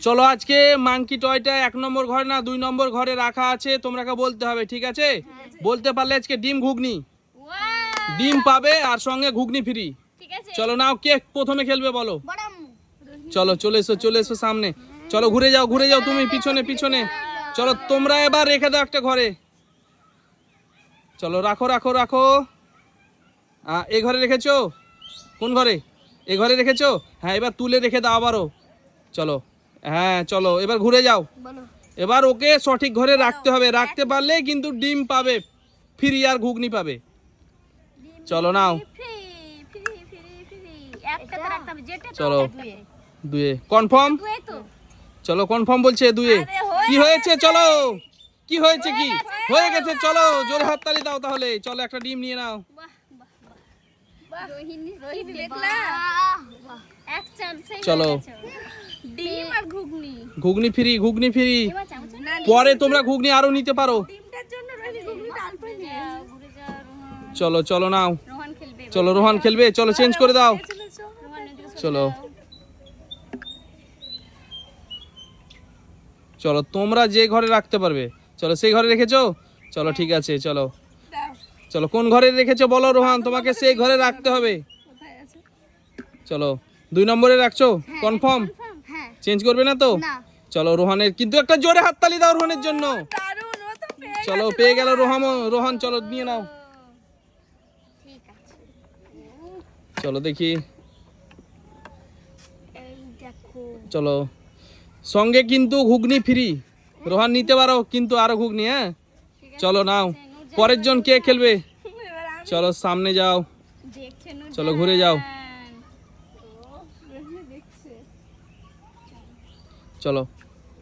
চলো আজকে monkey Toyota 1 নম্বর ঘরে না 2 নম্বর ঘরে রাখা আছে, তোমরাকে বলতে হবে, ঠিক আছে? বলতে পারলে আজকে ডিম ঘুগনি, ডিম পাবে আর সঙ্গে ঘুগনি ফ্রি। চলো নাও, কে প্রথমে খেলবে বলো? চলো চলে এসো সামনে। চলো ঘুরে যাও তুমি পিছনে পিছনে। চলো তোমরা এবার রেখে দাও একটা ঘরে। চলো রাখো। এই ঘরে রেখেছো? কোন ঘরে? এই ঘরে রেখেছো? হ্যাঁ, এবার তুলে রেখে দাও আবারও। চলো, হ্যাঁ চলো এবার ঘুরে যাও। এবার ওকে সঠিক ঘরে রাখতে হবে, রাখতে পারলে কিন্তু ডিম পাবে ফ্রি আর ঘুগনি পাবে। চলো নাও, চলো 2 কনফার্ম। চলো কনফার্ম বলছে 2। কি হয়েছে? চলো কি হয়েছে? কি হয়ে গেছে? চলো জোরে হাততালি দাও তাহলে। চলো একটা ডিম নিয়ে নাও। চলো ডিম আর ঘুগনি, ঘুগনি ফ্রি। পরে তোমরা ঘুগনি আরো নিতে পারো। ডিমটার জন্য রোহিণী ঘুগনিটা অল্প নিয়ে। চলো নাও। চলো রোহান খেলবে, চলো চেঞ্জ করে দাও। চলো তোমরা যে ঘরে রাখতে পারবে, চলো সেই ঘরে রেখেছো? চলো ঠিক আছে, চলো কোন ঘরে রেখেছো বলো রোহান, তোমাকে সেই ঘরে রাখতে হবে। চলো 2 নম্বরে রাখছো? কনফার্ম? চেঞ্জ করবে না তো? চলো রোহানের কিন্তু একটা জোরে হাততালি দাও রোহানের জন্য। চলো পেয়ে গেল রোহান, চলো নিয়ে নাও। চলো দেখি, চলো সঙ্গে কিন্তু ঘুগনি ফ্রি। রোহান নিতে পারো কিন্তু আরো ঘুগনি। হ্যাঁ চলো নাও। পরের জন কে খেলবে? চলো সামনে যাও, চলো ঘুরে যাও। চলো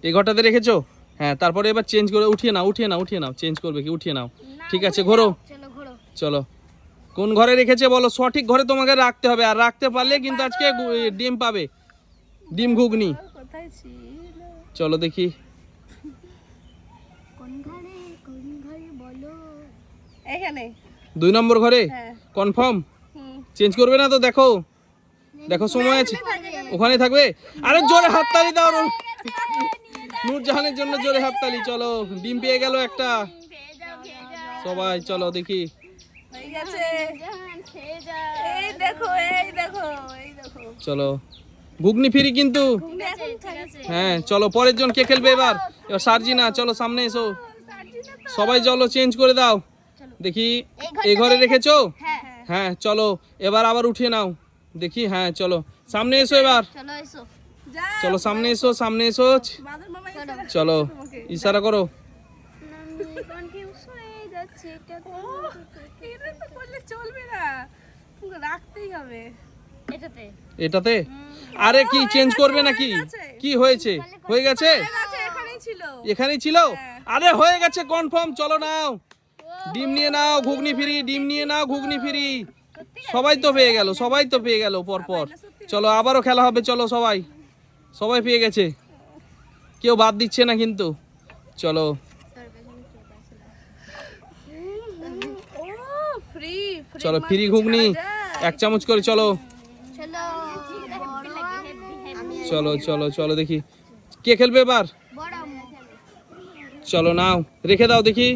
এই ঘরটাতে রেখেছো? হ্যাঁ, তারপরে এবার চেঞ্জ করে উঠিয়ে নাও। চেঞ্জ করবে কি? উঠিয়ে নাও। ঠিক আছে ঘোরো। চলো কোন ঘরে রেখেছে বলো, সঠিক ঘরে তোমাকে রাখতে হবে, আর রাখতে পারলে কিন্তু আজকে ডিম পাবে, ডিম ঘুগনি। চলো দেখি, এখানে 2 নম্বর ঘরে। কনফার্ম? চেঞ্জ করবে না তো? দেখো সময় আছে, ওখানে থাকবে। আরে জোরে হাততালি দাও নূরজাহানের জন্য, জোরে হাততালি। চলো ডিম পেয়ে গেল একটা সবাই। চলো দেখি, চলো ঘুগনি ফ্রি কিন্তু। হ্যাঁ চলো পরের জন কে খেলবে এবার সার্জিনা। চলো সামনে এসো সবাই, চলো চেঞ্জ করে দাও দেখি। এই ঘরে রেখেছো? হ্যাঁ চলো এবার আবার উঠিয়ে নাও দেখি। হ্যাঁ চলো সামনে এসো এবার। চলো সামনে এসো। চলো ইশারা করো। এটাতে? আরে কি চেঞ্জ করবে নাকি? কি হয়েছে? হয়ে গেছে? এখানেই ছিল? আরে হয়ে গেছে কনফার্ম। চলো নাও ডিম নিয়ে নাও, ঘুগনি ফ্রি। ডিম নিয়ে নাও, ঘুগনি ফ্রি। সবাই তো পেয়ে গেল পরপর। চলো আবারও খেলা হবে। চলো সবাই পেয়ে গেছে, কেউ বাদ দিচ্ছে না কিন্তু। চলো ফ্রি ঘুগনি 1 চামচ করে। চলো দেখি কে খেলবে এবার। চলো নাও রেখে দাও দেখি।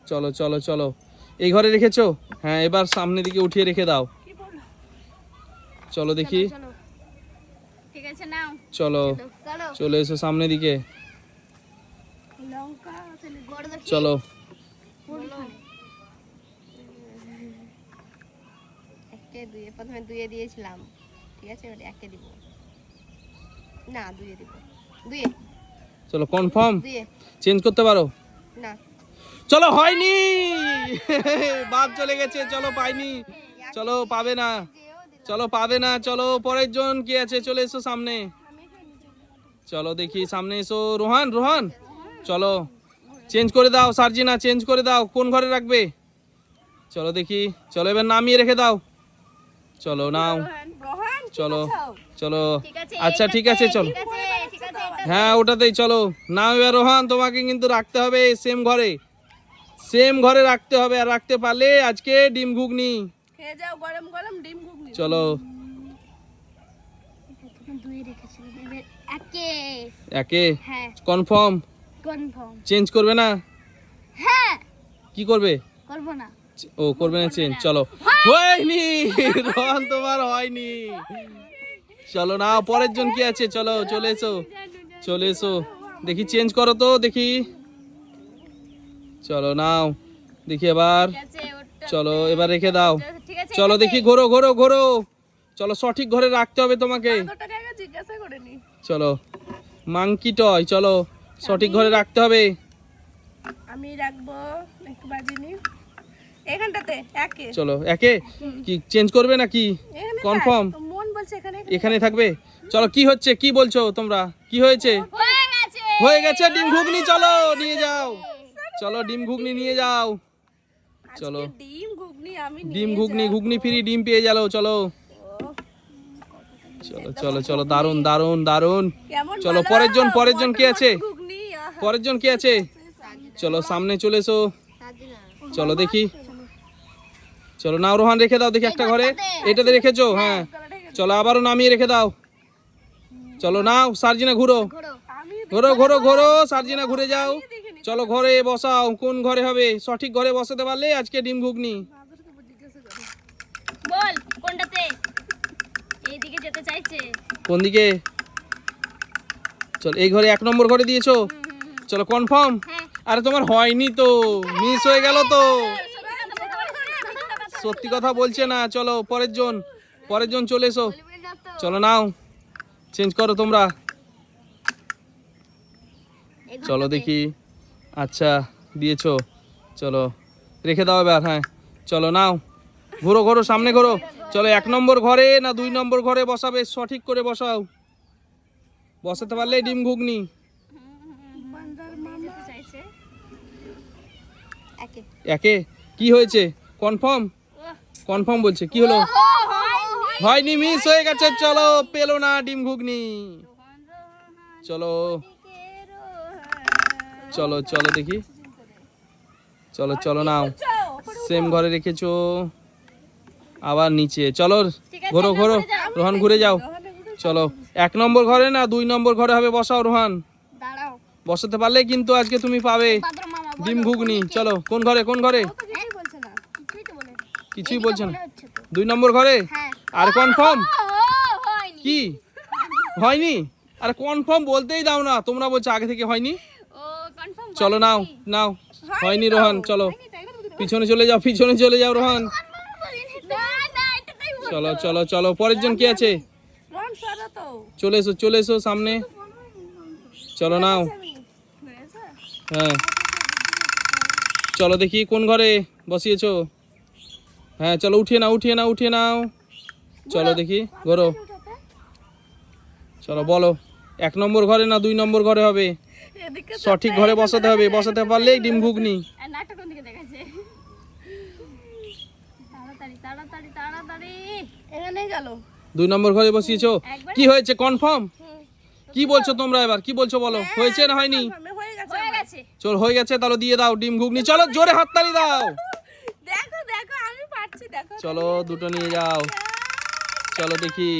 চলো এই ঘরে রেখেছো? হ্যাঁ এবার সামনে দিকে উঠিয়ে রেখে দাও। চলো দেখি, চলো এসো সামনে দিকে। চলো প্রথমে 2 দিয়েছিলাম, ঠিক আছে ওটা 1 দিব না, 2 দিব। 2 চলো কনফার্ম? চেঞ্জ করতে পারো না। চলো হয়নি, বাদ চলে গেছে। চলো পাইনি, চলো পাবে না। চলো পরের জন কি আছে? চলে এসো সামনে। চলো দেখি সামনে এসো। রোহান চলো চেঞ্জ করে দাও। সার্জিনা চেঞ্জ করে দাও, কোন ঘরে রাখবে? চলো দেখি। চলো এবার নামিয়ে রেখে দাও। চলো নাও। চলো আচ্ছা ঠিক আছে চলো। হ্যাঁ ওটাতেই চলো নাও এবার। রোহান তোমাকে কিন্তু রাখতে হবে সেম ঘরে রাখতে হবে, আর রাখতে পারলে আজকে ডিম ঘুগনি। চলো দুই রেখেছিলাম, এবার একে। একে হ্যাঁ কনফার্ম? কনফার্ম। চেঞ্জ করবে না? হ্যাঁ কি করবে? করবো না। ও করবে না চেঞ্জ। চলো হয়নি রোহন, তোমার হয়নি। চলো না, পরের জন কি আছে? চলো চলে এসো, চলে এসো, দেখি চেঞ্জ করো তো দেখি। চলো নাও দেখি এবার। ঠিক আছে, ওটা চলো এবার রেখে দাও। ঠিক আছে। চলো দেখি, ঘোরো ঘোরো ঘোরো। চলো সঠিক ঘরে রাখতে হবে তোমাকে। ওটাকে আগে জিজ্ঞাসা করে নি। চলো মাংকি টয়, চলো সঠিক ঘরে রাখতে হবে। আমি রাখবো, একটু বাজিনি এখানটাতে একে। চলো একে কি চেঞ্জ করবে নাকি? এখানে কনফার্ম? থাক, মন বলছে এখানে। এখানে থাকবে। চলো কি হচ্ছে, কি বলছো তোমরা, কি হয়েছে? হয়ে গেছে। হয়ে গেছে ডিম ঘুগনি, চলো নিয়ে যাও। চলো ডিম ঘুগনি নিয়ে যাও। চলো আজকে ডিম ঘুগনি আমি ডিম ঘুগনি, ঘুগনি ফ্রি ডিম পেয়ে গেল। চলো চলো চলো চলো, দারুন দারুন দারুন। কেমন চলো বলো? পরের জন, পরের জন কি আছে? ঘুগনি আহা। পরের জন কি আছে? চলো সামনে চলে এসো। চলো দেখি। চলো নাও রোহান, রেখে দাও দেখি একটা ঘরে। এটাতে রেখেছো? হ্যাঁ চলো আবারও নামিয়ে রেখে দাও। চলো নাও সার্জিনা ঘুরো, আমি ঘোরো ঘোরো ঘোরো, সার্জিনা ঘুরে যাও। চলো ঘরে বসাও, কোন ঘরে হবে? সঠিক ঘরে বসাতে পারলে আজকে ডিম ঘুগনি। বল কোনটাতে? এইদিকে যেতে চাইছে। কোন দিকে? চলো এই ঘরে, 1 নম্বর ঘরে দিয়েছো। চলো কনফার্ম? হ্যাঁ। আরে তোমার হয়নি তো, মিস হয়ে গেল তো। সত্যি কথা বলছে না। চলো পরের জন, পরের জন চলে এসো। চলো নাও চেঞ্জ করো তোমরা। চলো দেখি। আচ্ছা দিয়েছো, চলো রেখে দাও এবার। হ্যাঁ চলো নাও, ঘোরো ঘোরো সামনে ঘোরো। চলো 1 নম্বর ঘরে না 2 নম্বর ঘরে বসাবে? সঠিক করে বসাও, বসাতে পারলে ডিম ঘুগনি। যেতে চাইছে। একে। একে কি হয়েছে? কনফার্ম? কনফার্ম বলছে। কি হলো? হয়নি, মিস হয়ে গেছে। চলো পেলো না ডিম ঘুগনি। চলো চলো চলো দেখি। চলো চলো নাও, সেম ঘরে রেখেছো, আবার নিচে। চলো ঘোরো ঘোরো, রোহান ঘুরে যাও। চলো 1 নম্বর ঘরে না 2 নম্বর ঘরে হবে? বসাও রোহান, দাঁড়াও। বসাতে পারলে কিন্তু আজকে তুমি পাবে বাদর মামা ডিম ঘুগনি। চলো কোন ঘরে, কোন ঘরে? কিছুই বলছে না। কিছুই তো বলে। কিছুই বলছে না। হচ্ছে তো। 2 নম্বর ঘরে? হ্যাঁ। আর কনফার্ম? হয়নি। কি হয়নি? আরে কনফার্ম বলতেই দাও না, তোমরা বলছো আগে থেকে হয়নি। ও কনফার্ম। চলো নাও নাও, হয়নি রোহান। চলো পিছনে চলে যাও, পিছনে চলে যাও রোহান। না না এটাই বল। চলো চলো চলো, পরের জন কি আছে? রন সরো তো। চলে এসো, চলে এসো সামনে। চলো নাও। হয়েছে? হ্যাঁ চলো দেখি কোন ঘরে বসিয়েছো। হ্যাঁ চলো উঠিয়ে নাও, উঠিয়ে নাও, উঠিয়ে নাও। চলো দেখি ঘোরো। চলো বলো 1 নম্বর ঘরে না 2 নম্বর ঘরে হবে? এদিকে সঠিক ঘরে বসাতে হবে, বসাতে পারলেই ডিম ঘুগনি। আর নাটক কোন দিকে দেখাচ্ছে? তাড়াতাড়ি তাড়াতাড়ি তাড়াতাড়ি। এখানেই গেল। 2 নম্বর ঘরে বসিয়েছো। একবার- কি হয়েছে কনফার্ম? কি বলছো তোমরা এবার, কি বলছো বলো, হয়েছে না হয়নি? আমি হয়ে গেছে। হয়ে গেছে। চল হয়ে গেছে, তাহলে দিয়ে দাও ডিম ঘুগনি। চলো জোরে হাততালি দাও। দেখো দেখো আমি পারছি, দেখো। চলো দুটো নিয়ে যাও। চলো দেখি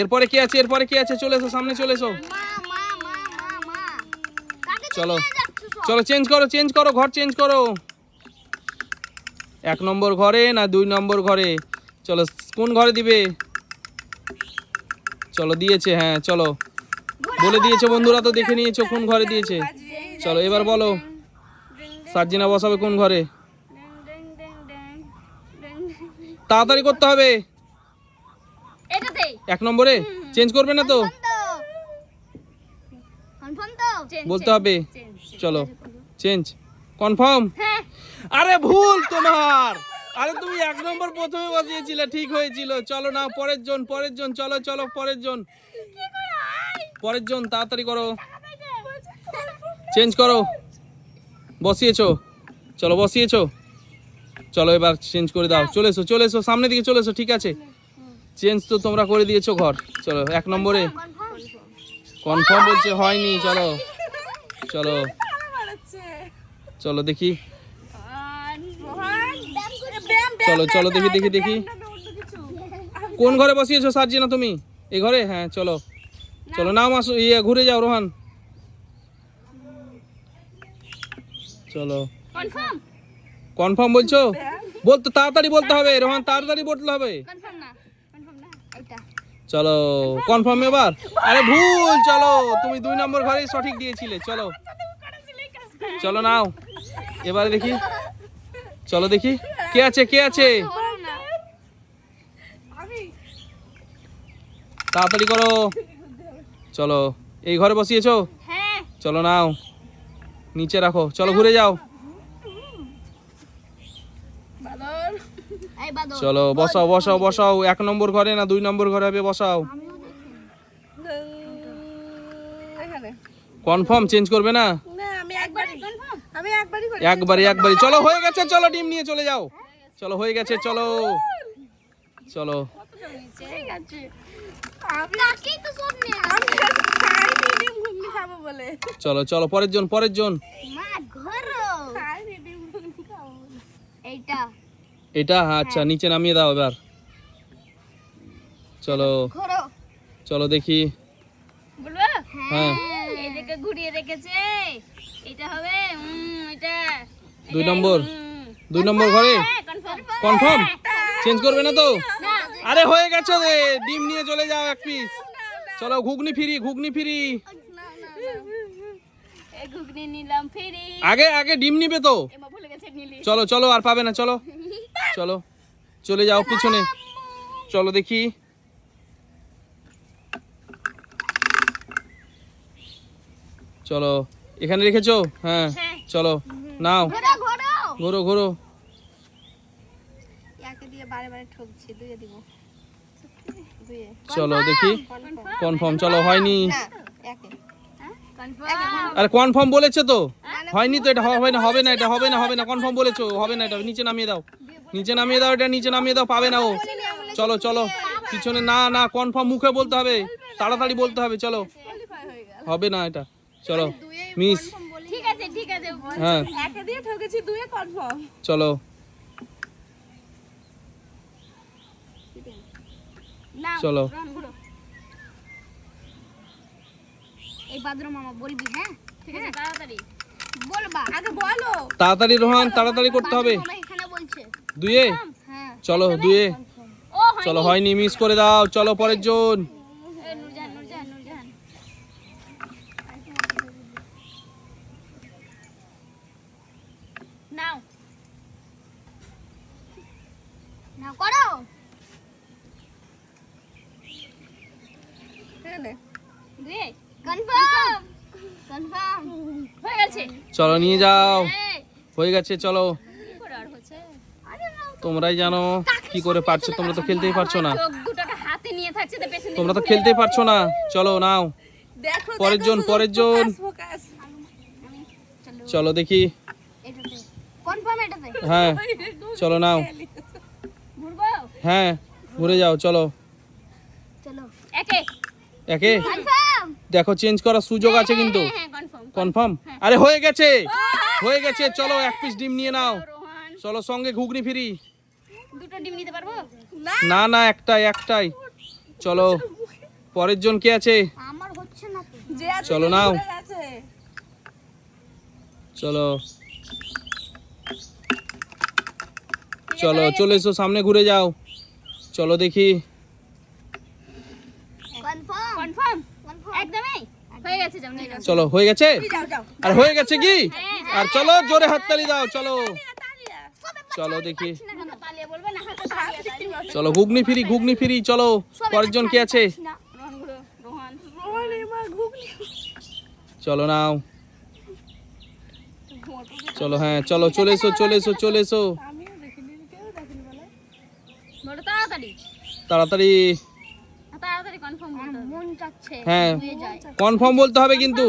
এরপরে কি আছে, এরপরে কি আছে? চলে এসো সামনে, চলে এসো। মা মা মা মা মা। কাকে চলো নিয়ে যাচ্ছ সব? চলো চেঞ্জ করো, চেঞ্জ করো, ঘর চেঞ্জ করো। 1 নম্বর ঘরে না 2 নম্বর ঘরে? চলো কোন ঘরে দিবে? চলো দিয়েছে, হ্যাঁ চলো বলে দিয়েছে, বন্ধুরা তো দেখে নিয়েছো কোন ঘরে দিয়েছে। চলো এবার বলো সার্জিনা বসাবে কোন ঘরে? Ding ding ding ding ding ding. তাড়াতাড়ি করতে হবে। এটাতেই 1 নম্বরে চেঞ্জ করবে না তো? কনফার্ম তো? বলতে হবে। চলো চেঞ্জ কনফার্ম? হ্যাঁ। আরে ভুল তোমার, আরে তুমি 1 নম্বর প্রথমে বসিয়েছিলে, ঠিক হয়েছিল। চলো না পরের জন, পরের জন, চলো চলো পরের জন, পরের জন তাড়াতাড়ি করো, চেঞ্জ করো। বসিয়েছো, চলো বসিয়েছো, চলো এবার চেঞ্জ করে দাও। চলে এসো, চলে এসো সামনের দিকে, চলে এসো। ঠিক আছে চেঞ্জ তো তোমরা করে দিয়েছো ঘর। চলো 1 নম্বরে কনফার্ম বলছে, হয়নি। চলো চলো চলো দেখি। চলো চলো দেখি দেখি দেখি কোন ঘরে বসিয়েছো সার্জিনা তুমি? এই ঘরে? হ্যাঁ চলো চলো নাও মাসু ঘুরে যাও রোহান। চলো কনফার্ম কনফার্ম বলছো? বলতো তাড়াতাড়ি বলতে হবে রোহান, তাড়াতাড়ি বলতে হবে। কনফার্ম না এটা চলো কনফার্ম এবার। আরে ভুল, চলো তুমি 2 নম্বর ঘরেই সঠিক দিয়েছিলে। চলো চলো নাও এবারে দেখি, চলো দেখি কে আছে কে আছে, তাড়াতাড়ি করো। চলো এই ঘরে বসিয়েছো, হ্যাঁ চলো নাও নিচে রাখো, চলো ঘুরে যাও। এই বাদল চলো বসাও বসাও বসাও, 1 নম্বর ঘরে না 2 নম্বর ঘরে হবে, বসাও। কনফার্ম, চেঞ্জ করবে না? একবারই একবারই। চলো হয়ে গেছে, চলো ডিম নিয়ে চলে যাও। চলো হয়ে গেছে, চলো চলো ঠিক আছে কাকেই তো সব নিয়ে চলো চলো পরের জন পরের জন। মা ঘরো এইটা এটা আচ্ছা নিচে নামিয়ে দাও এবার। চলো ঘোরো। চলো দেখি। বলবো হ্যাঁ এদিকে ঘুরিয়ে রেখেছে, এটা হবে এটা 2 নম্বর 2 নম্বর ঘরে কনফার্ম কনফার্ম, চেঞ্জ করবে না তো? না আরে হয়ে গেছে রে, ডিম নিয়ে চলে যাও 1 পিস। চলো ঘুগনি ফ্রি ঘুগনি ফ্রি। এই ঘুগনি নিলাম ফ্রি। আগে আগে ডিম নিবে তো। এমা ভুলে গেছে নিলি চলো চলো আর পাবে না, চলো চলো চলে যাও পিছনে। চলো দেখি, চলো এখানে রেখেছো? হ্যাঁ হ্যাঁ। চলো নাও ঘোরো ঘোরো। ঘোরো ঘোরো। একে দিয়ে বারে বারে ঠকছি, দুয়ে দিব। দুয়ে চলো দেখি কনফার্ম। কনফার্ম। চলো হয়নি, না একে কনফার্ম আরে কনফার্ম বলেছে তো, হয়নি তো, এটা হবে না হবে না, এটা হবে না হবে না, কনফার্ম বলেছো হবে না, এটা নিচে নামিয়ে দাও, নিচে নামিয়ে দাও, এটা নিচে নামিয়ে দাও, পাবে না ও। চলো চলো পিছনে, না না কনফার্ম মুখে বলতে হবে, তাড়াতাড়ি বলতে হবে। চলো হবে না এটা, চলো মিস। ঠিক আছে হ্যাঁ একে দিয়ে ঠকেছি, দুয়ে কনফার্ম। চলো নাও চলো রন ঘুরো। এই বাদর মামা বলবি, হ্যাঁ ঠিক আছে তাড়াতাড়ি বলবা। আগে বলো। তাড়াতাড়ি রোহান, তাড়াতাড়ি করতে হবে। মামা এখানে বলছে। 2-এ হ্যাঁ চলো 2-এ। ও হয় চলো হয়নি, মিস করে দাও। চলো পরের জন। এই নুরজাহান নাও না করো। দুয়ে কনফার্ম কনফার্ম। হয়ে গেছে। চলো নিয়ে যাও, এই, হয়ে গেছে। চলো কি করে আর হচ্ছে? তোমরাই জানো কি করে পারছো, তোমরা তো খেলতেই পারছো না, চোখ দুটোকে হাতে নিয়ে থাকছে তো পেছনে তোমরা তো খেলতেই পারছো না। চলো নাও দেখো পরের জন পরের জন। ফোকাস। চলো দেখি, এটাতে কনফার্ম এটাতে। হ্যাঁ চলো নাও, ঘুরবো হ্যাঁ ঘুরে যাও। চলো চলো একে একে কনফার্ম। দেখো চেঞ্জ করার সুযোগ আছে কিন্তু। হ্যাঁ কনফার্ম কনফার্ম, আরে হয়ে গেছে হয়ে গেছে। চলো 1 পিস ডিম নিয়ে নাও। রোহান চলো সঙ্গে ঘুগনি ফ্রি। দুটো ডিম নিতে পারবো? না না একটাই একটাই। চলো পরের জন কে আছে? আমার হচ্ছে না তো। যে আছে চলো নাও। ঘুরে গেছে। চলো চলো চলে এসো সামনে, ঘুরে যাও। চলো দেখি, কনফার্ম কনফার্ম কনফার্ম। একদমই হয়ে গেছে যাও নিয়ে যাও। চলো হয়ে গেছে। যাও যাও। আর হয়ে গেছে কি? আর চলো জোরে হাততালি দাও। চলো চলো দেখি, না পালিয়ে বলবে না হাতে পালিয়ে চলো ঘুগনি ফ্রি ঘুগনি ফ্রি। চলো পরের জন কে আছে? রোহান ঘুরো রোহান ওরে মা ঘুগনি। চলো নাও, চলো হ্যাঁ চলো চলে এসো চলে এসো চলে এসো আমিও দেখিনি, কেউ দেখিনি বলে। বলো তাড়াতাড়ি তাড়াতাড়ি। তাড়াতাড়ি কনফার্ম করতে হবে। মন চাচ্ছে হ্যাঁ হয়ে যায়। কনফার্ম বলতে হবে কিন্তু।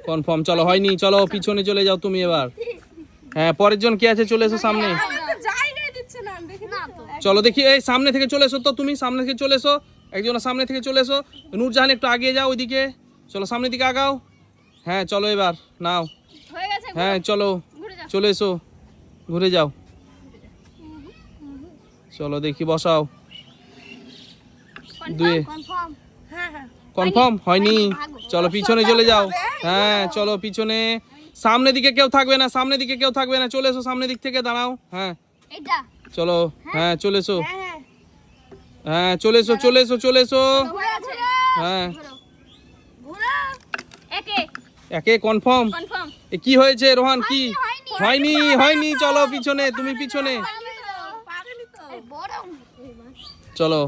কনফার্ম, চলো হয়নি, চলো পিছনে চলে যাও তুমি এবার। হ্যাঁ পরের জন কে আছে? চলে এসো সামনে। একটা জায়গায় দিচ্ছে না, আমি দেখিনি তো। চলো দেখি, এই সামনে থেকে চলে এসো তো, তুমি সামনে থেকে চলে এসো, একজনের সামনে থেকে চলে এসো। নূরজাহান একটু আগিয়ে যাও ওইদিকে, চলো সামনের দিকে আগাও। হ্যাঁ চলো এবার নাও, হয়ে গেছে হ্যাঁ চলো ঘুরে যাও। চলে এসো, ঘুরে যাও। চলো দেখি বসাও। 2-এ কনফার্ম। হ্যাঁ হ্যাঁ কনফার্ম হয়নি চলো পিছনে চলে যাও হ্যাঁ চলো পিছনে সামনের দিকে কেউ থাকবে না সামনের দিকে কেউ থাকবে না চলে এসো সামনের দিক থেকে দাঁড়াও হ্যাঁ এটা চলো হ্যাঁ চলে এসো হ্যাঁ হ্যাঁ চলে এসো চলে এসো চলে এসো ঘোরা আছে হ্যাঁ ঘোরা একে একে কনফার্ম কনফার্ম কি হয়েছে রোহান কি হয়নি হয়নি চলো পিছনে তুমি পিছনে পাগলি তো বড় চলো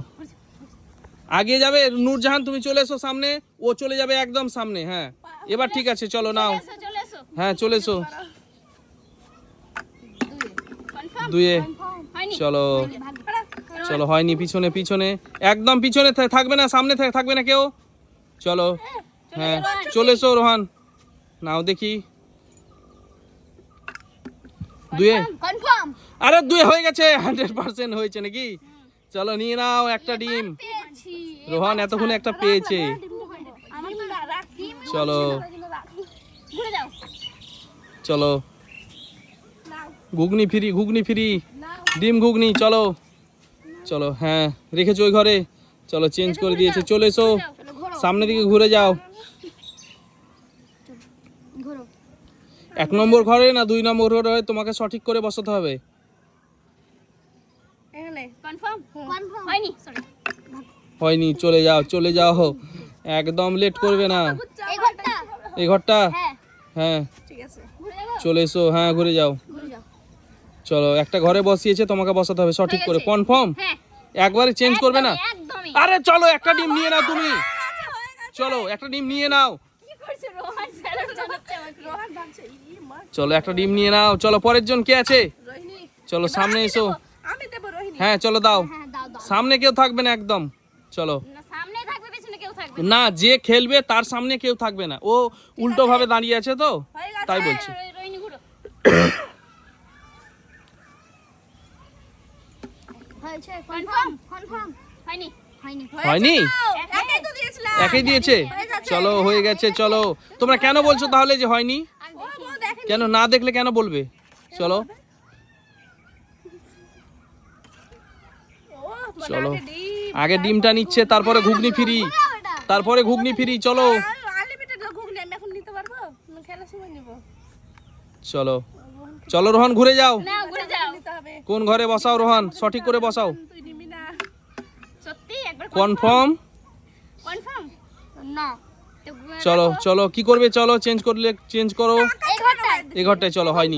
আগে যাবে নূরজাহান তুমি চলে এসো সামনে ও চলে যাবে একদম সামনে হ্যাঁ এবার ঠিক আছে চলো নাও চলে এসো হ্যাঁ চলে এসো কনফার্ম দুয়ে হয়নি চলো চলো হয়নি পিছনে পিছনে একদম পিছনে থাকবে না সামনে থাকবে না কেউ চলো হ্যাঁ চলে এসো রোহান নাও দেখি দুয়ে কনফার্ম আরে দুয়ে হয়ে গেছে 100% হয়েছে নাকি চলো নিয়ে নাও একটা ডিম পেয়েছি রোহান এতক্ষণে একটা পেয়েছে আমার তো রাখি চলো ঘুরে যাও চলো ঘুগনি ফ্রি ডিম ঘুগনি চলো চলো হ্যাঁ রেখেছো ওই ঘরে চলো চেঞ্জ করে দিয়েছে চলে এসো সামনের দিকে ঘুরে যাও ঘোরো 1 নম্বর ঘরে না 2 নম্বর ঘরে তোমাকে সঠিক করে বসাতে হবে এখানে কনফার্ম কনফার্ম হয়নি সরি হয়নি চলে যাও একদম লেট করবে না এই ঘরটা এই ঘরটা হ্যাঁ হ্যাঁ ঠিক আছে ঘুরে যাবো চলে এসো হ্যাঁ ঘুরে যাও ঘুরে যাও চলো একটা ঘরে বসিয়েছে তোমাকে বসাতে হবে সঠিক করে কনফার্ম হ্যাঁ একবারে চেঞ্জ করবে না একদমই আরে চলো একটা ডিম নিয়ে নাও তুমি চলো একটা ডিম নিয়ে নাও কি করছে রোহান স্যার জানাচ্ছে আমাকে রোহান ভাবছে ই মা চলো একটা ডিম নিয়ে নাও চলো পরের জন কে আছে রোহিণী চলো সামনে এসো আমি দেব রোহিণী হ্যাঁ চলো দাও হ্যাঁ দাও দাও সামনে কেউ থাকবে না একদম চলো না সামনে থাকবে পেছনে কেউ থাকবে না যে খেলবে তার সামনে কেউ থাকবে না ও উল্টো ভাবে দাঁড়িয়ে আছে তো হয়ে গেছে তাই বলছি রোহিণী ঘুরো হয়েছে কনফার্ম কনফার্ম হয়নি হয়নি হয়নি একাই তো দিয়েছিলাম একই দিয়েছে চলো হয়ে গেছে চলো তোমরা কেন বলছো তাহলে যে হয়নি ও বউ দেখেন কেন না দেখলে কেন বলবে চলো ও মানে চলো আগে ডিম আগে ডিমটা নিচ্ছে তারপরে ঘুগনি ফ্রি চলো আনলিমিটেড ঘুগনি আমি এখন নিতে পারবো না খেলার সময় নিব চলো চলো রোহন ঘুরে যাও না ঘুরে যাও নিতে হবে কোন ঘরে বসাও রোহন সঠিক করে বসাও তুই নিবি না সত্যি একবার কনফার্ম কনফার্ম না চলো চলো কি করবে চলো চেঞ্জ করো এই ঘরটা এই ঘরটায় চলো হয়নি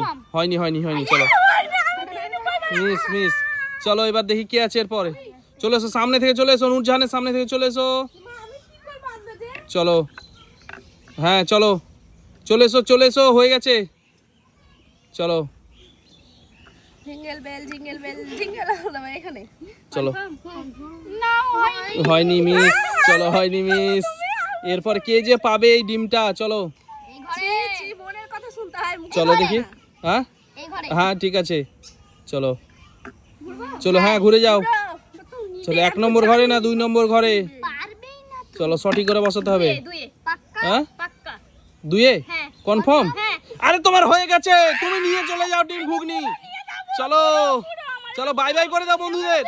চলো মিস চলো এবার দেখি কে আছে এরপরে চলে এসো সামনে থেকে চলে এসো নূরজাহানের সামনে থেকে চলে এসো চলো হ্যাঁ চলে এসো হয়ে গেছে চলো জিঙ্গেল বেল জিঙ্গেল এখানে চলো না হয়নি মিস এরপর কে যে পাবে এই ডিমটা চলো এই ঘরে ছি মনের কথা শুনতে হয় মুখে চলো বলে দেখি না। হ্যাঁ এই ঘরে হ্যাঁ ঠিক আছে চলো হ্যাঁ ঘুরে যাও চলো 1 নম্বর ঘরে না 2 নম্বর ঘরে পারবেই না চলো সঠিক করে বসাতে হবে দুয়ে পাক্কা হ্যাঁ পাক্কা দুয়ে হ্যাঁ কনফার্ম হ্যাঁ আরে তোমার হয়ে গেছে তুমি নিয়ে চলে যাও ডিম ঘুগনি চলো বাই বাই করে দাও বন্ধুদের